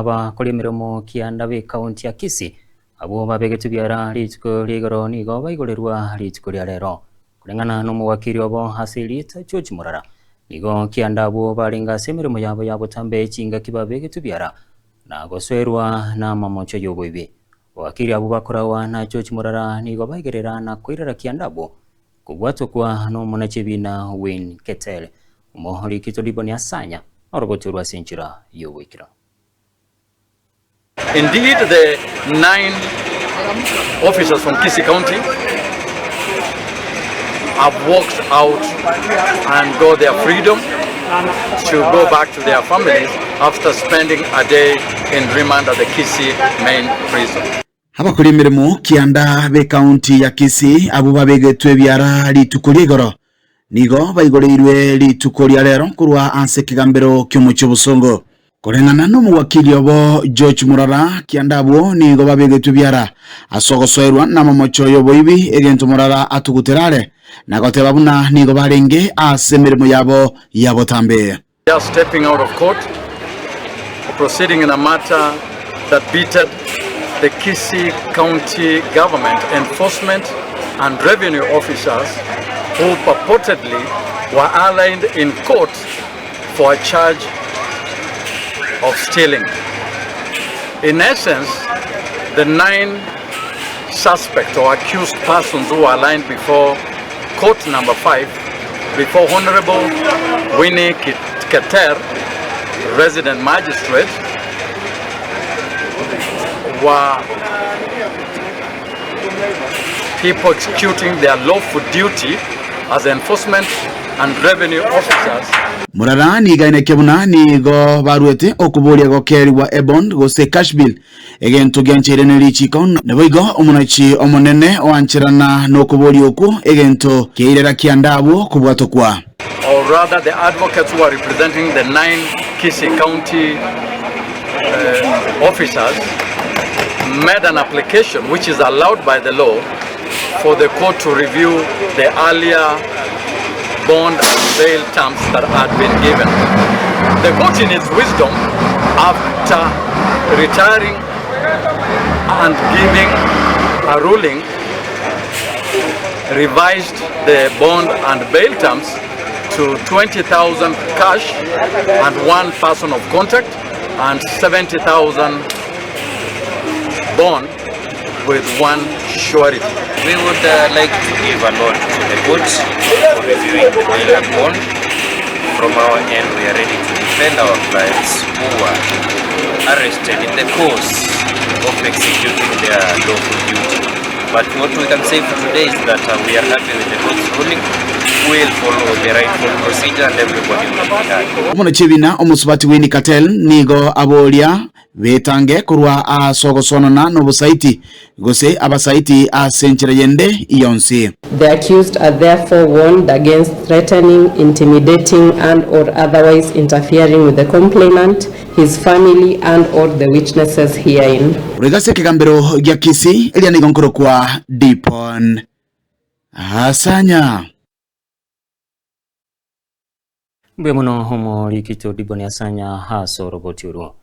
aba kuri mirimo kianda be county ya Kisii abo babegete byara ritiko rigoro nigo baigorerwa ritiko rya rero kurengana no muwakiri obo hasilita George Murara nigo kianda abo barenga semirimo yabo Getembe chinga kibabegete byara na goswerwa na mamocho yoboibe wakiri abo bakorawa na George Murara nigo baigerera na kwirara kianda abo kugwatokwa no munachebina win ketele umuhori kitoliboni asanya oroboti rwa senchira yowikira. Indeed, the 9 officers from Kisii County have walked out and got their freedom to go back to their families after spending a day in Remand at the Kisii main prison. Haba kuri mirimo kianda be county ya Kisii abo babegetwe byara litukuri goro nigo baigorerwe litukuri rero kurwa anse kigambero cy'umucyo busongo kurengana no muwakili obo George Murara kianda abo nigo babegetwe byara asogosoerwa na mamocho yoboibi egento Murara atuguterare nagote babuna nigo barenge asemirimo yabo Getembe. They are stepping out of court, proceeding in a matter that beated the Kisii County government enforcement and revenue officers who purportedly were arraigned in court for a charge of stealing. In essence, the 9 suspect or accused persons who were arraigned before court number 5, before Honorable Winnie Keter, resident magistrate, were people executing their lawful duty as enforcement and revenue officers. Murara ni gaine kebuna ni go baruete okubolia go keri wa ebond go se cash bill egento genchere ne lichikon ne boigo omunachi omonene oanchirana no kuboli oku egento keirera kiandabo kubwatokwa. Or rather, the advocates who are representing the 9 Kisii County officers made an application which is allowed by the law for the court to review the earlier bond and bail terms that had been given. The court, in its wisdom, after retiring and giving a ruling, revised the bond and bail terms to 20,000 cash and 1 person of contact and 70,000 bond with 1 surety. We would like to give a note to the court for reviewing the bail and bond. From our end, we are ready to defend our clients who were arrested in the course of executing their lawful duty. But what we can say for today is that we are happy with the court's ruling. We will follow the rightful procedure and everybody will be happy. Omunachebina omusubati Winnie Keter nigo abolia betange kurwa asogosonana no busaiti gose abasaiti asenchera yende iyonsi. The accused are therefore warned against threatening, intimidating and or otherwise interfering with the complainant, his family and or the witnesses herein. Regase kigambero gya Kisii elia nigonkoro kwa Dipon Asanya. Mbe muno homo likito diboni asanya haso roboti uru.